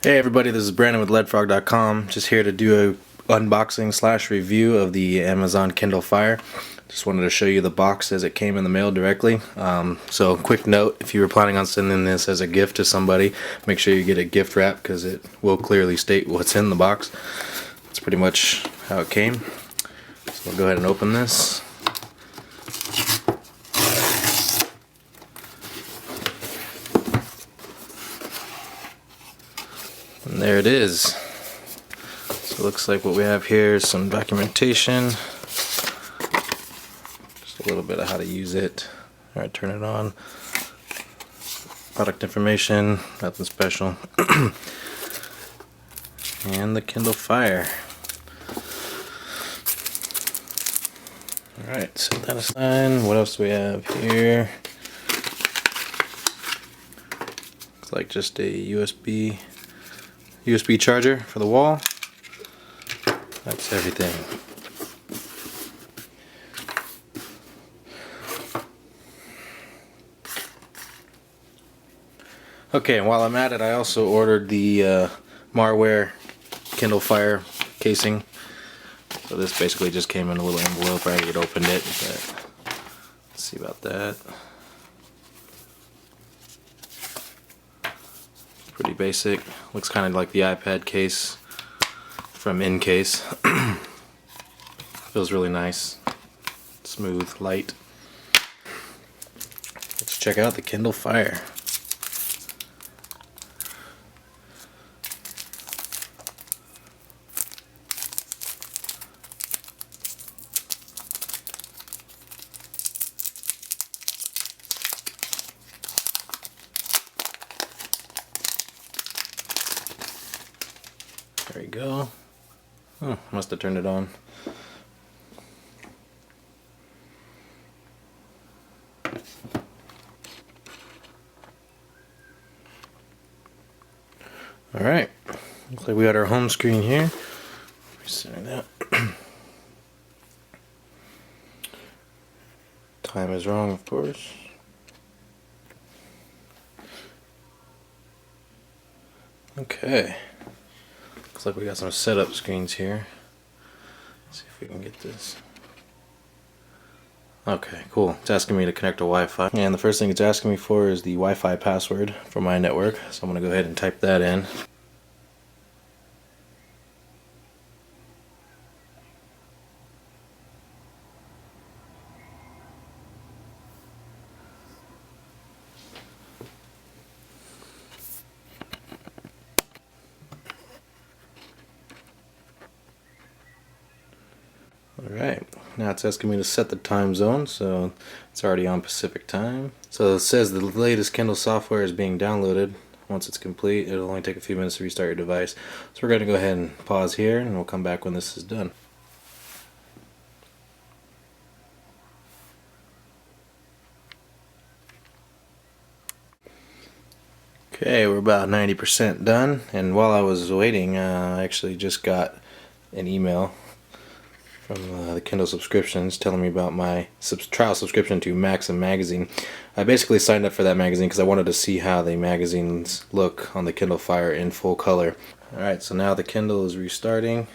Hey everybody, this is Brandon with leadfrog.com. Just here to do a unboxing slash review of the Amazon Kindle Fire. Just wanted to show you the box as it came in the mail directly. So quick note, if you were planning on sending this as a gift to somebody, make sure you get a gift wrap because it will clearly state what's in the box. That's pretty much how it came. So we'll go ahead and open this. And there it is. So it looks like what we have here is some documentation, just a little bit of how to use it. Alright, turn it on. Product information, nothing special. And the Kindle Fire. Alright, set that aside. What else do we have here? Looks like just a USB charger for the wall. That's everything. Okay, and while I'm at it, I also ordered the Marware Kindle Fire casing. So this basically just came in a little envelope. I already had opened it, but let's see about that. Pretty basic. Looks kind of like the iPad case from InCase. Feels really nice. Smooth, light. Let's check out the Kindle Fire. There you go. Oh, must have turned it on. Alright, looks like we got our home screen here. Resetting that. Time is wrong, of course. Okay. Looks like we got some setup screens here. Let's see if we can get this. Okay, cool. It's asking me to connect to Wi-Fi. And the first thing it's asking me for is the Wi-Fi password for my network. So I'm going to go ahead and type that in. Alright, now it's asking me to set the time zone, so it's already on Pacific time. So it says the latest Kindle software is being downloaded. Once it's complete, it'll only take a few minutes to restart your device. So we're going to go ahead and pause here, and we'll come back when this is done. Okay, we're about 90% done, and while I was waiting, I actually just got an email from the Kindle subscriptions telling me about my trial subscription to Maxim magazine. I basically signed up for that magazine because I wanted to see how the magazines look on the Kindle Fire in full color. Alright, so now the Kindle is restarting.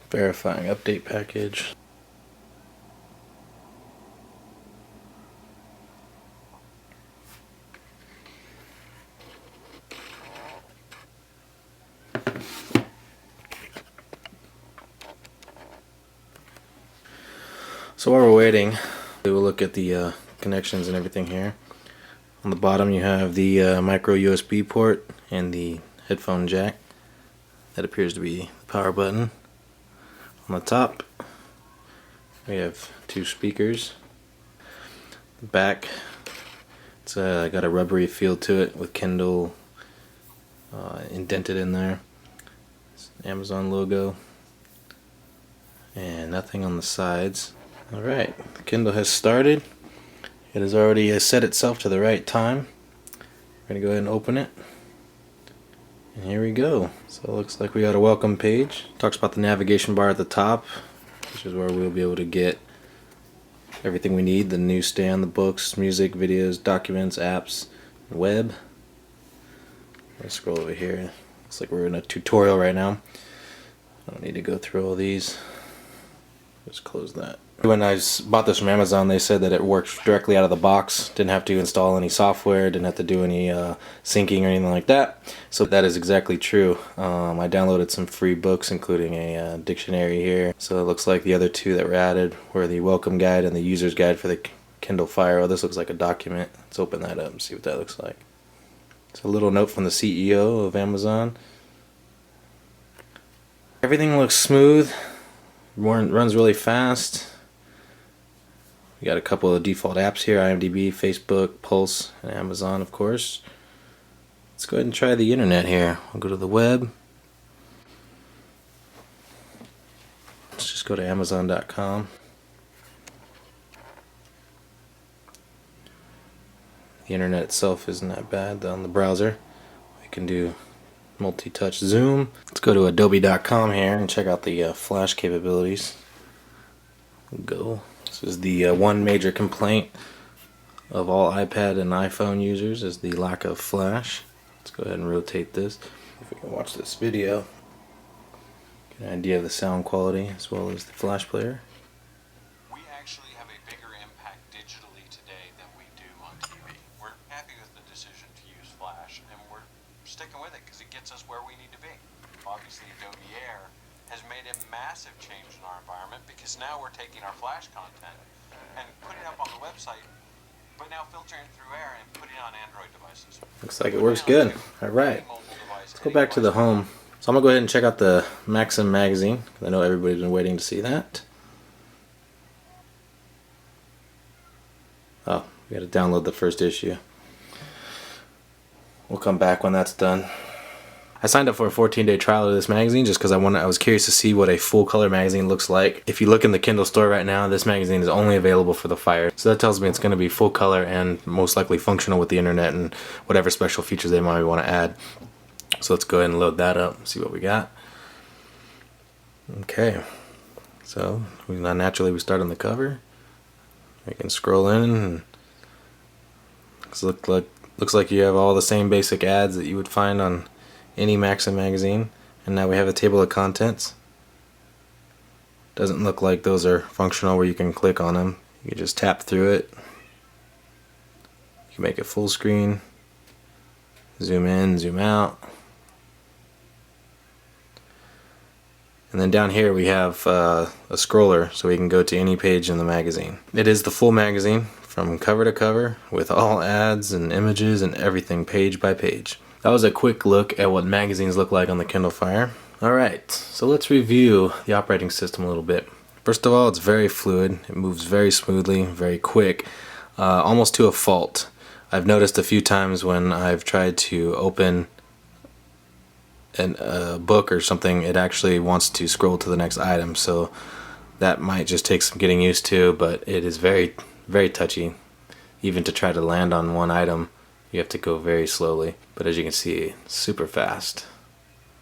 Verifying update package. So while we're waiting, we will look at the connections and everything here. On the bottom you have the micro USB port and the headphone jack. That appears to be the power button. On the top we have two speakers. The back, it's got a rubbery feel to it with Kindle indented in there. It's an Amazon logo. And nothing on the sides. Alright, the Kindle has started. It has already set itself to the right time. We're going to go ahead and open it. And here we go. So it looks like we got a welcome page. Talks about the navigation bar at the top, which is where we'll be able to get everything we need, the newsstand, the books, music, videos, documents, apps, web. Let's scroll over here. Looks like we're in a tutorial right now. I don't need to go through all these. Just close that. When I bought this from Amazon, they said that it works directly out of the box. Didn't have to install any software, didn't have to do any syncing or anything like that. So that is exactly true. I downloaded some free books, including a dictionary here. So it looks like the other two that were added were the welcome guide and the user's guide for the Kindle Fire. Oh, this looks like a document. Let's open that up and see what that looks like. It's a little note from the CEO of Amazon. Everything looks smooth. Runs really fast. We got a couple of default apps here: IMDb, Facebook, Pulse, and Amazon, of course. Let's go ahead and try the internet here. I'll go to the web. Let's just go to Amazon.com. The internet itself isn't that bad on the browser. We can do multi-touch zoom. Let's go to adobe.com here and check out the flash capabilities. Go. This is the one major complaint of all iPad and iPhone users is the lack of flash. Let's go ahead and rotate this. If we can watch this video, get an idea of the sound quality as well as the flash player. We actually have a bigger impact digitally today than we do on TV. We're happy with the decision to use flash, and we're sticking with it because it gets us where we need to be. Obviously, Adobe Air has made a massive change in our environment because now we're taking our flash content and putting it up on the website, but now filtering it through Air and putting it on Android devices. Looks like it works good. Alright, let's go back to the home. So I'm going to go ahead and check out the Maxim magazine. I know everybody's been waiting to see that. Oh, we got to download the first issue. We'll come back when that's done. I signed up for a 14-day trial of this magazine just because I was curious to see what a full color magazine looks like. If you look in the Kindle store right now, this magazine is only available for the Fire. So that tells me it's going to be full color and most likely functional with the internet and whatever special features they might want to add. So let's go ahead and load that up and see what we got. Okay, so naturally we start on the cover. We can scroll in and looks like you have all the same basic ads that you would find on any Maxim magazine. And now we have a table of contents. Doesn't look like those are functional where you can click on them. You can just tap through it. You can make it full screen, zoom in, zoom out. And then down here we have a scroller so we can go to any page in the magazine. It is the full magazine from cover to cover with all ads and images and everything page by page. That was a quick look at what magazines look like on the Kindle Fire. Alright, so let's review the operating system a little bit. First of all, it's very fluid. It moves very smoothly, very quick, almost to a fault. I've noticed a few times when I've tried to open a book or something, it actually wants to scroll to the next item, so that might just take some getting used to, but it is very, very touchy. Even to try to land on one item, you have to go very slowly, but as you can see, super fast.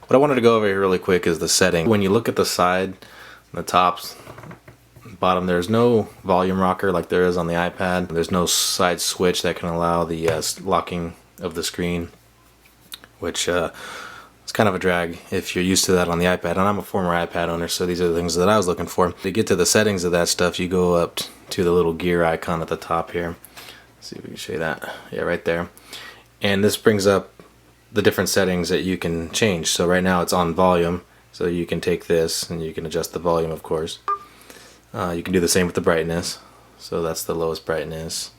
What I wanted to go over here really quick is the setting. When you look at the side, the tops, bottom, there's no volume rocker like there is on the iPad. There's no side switch that can allow the locking of the screen, which it's kind of a drag if you're used to that on the iPad. And I'm a former iPad owner, so these are the things that I was looking for. To get to the settings of that stuff, you go up to the little gear icon at the top here. Let's see if we can show you that. Yeah, right there. And this brings up the different settings that you can change. So right now it's on volume, so you can take this and you can adjust the volume, of course. You can do the same with the brightness, so that's the lowest brightness.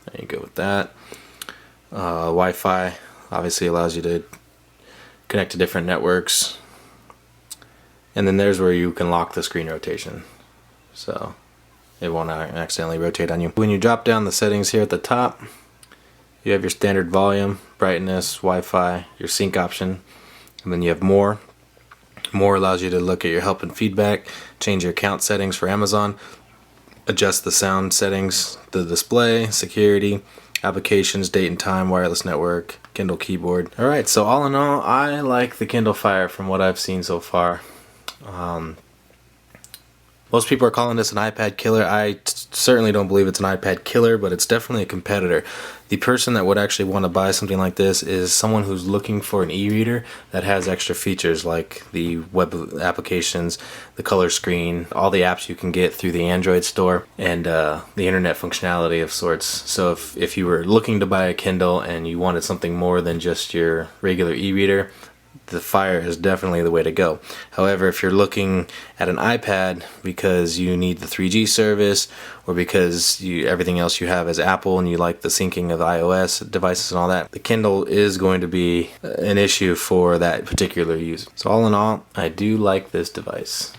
There you go with that. Wi-Fi obviously allows you to connect to different networks, and then there's where you can lock the screen rotation, so it won't accidentally rotate on you. When you drop down the settings here at the top, you have your standard volume, brightness, Wi-Fi, your sync option, and then you have more. More allows you to look at your help and feedback, change your account settings for Amazon, adjust the sound settings, the display, security, applications, date and time, wireless network, Kindle keyboard. Alright, so all in all, I like the Kindle Fire from what I've seen so far. Most people are calling this an iPad killer. I certainly don't believe it's an iPad killer, but it's definitely a competitor. The person that would actually want to buy something like this is someone who's looking for an e-reader that has extra features like the web applications, the color screen, all the apps you can get through the Android store, and the internet functionality of sorts. So if you were looking to buy a Kindle and you wanted something more than just your regular e-reader, the Fire is definitely the way to go. However, if you're looking at an iPad because you need the 3G service, or because everything else you have is Apple and you like the syncing of iOS devices and all that, the Kindle is going to be an issue for that particular use. So all in all, I do like this device.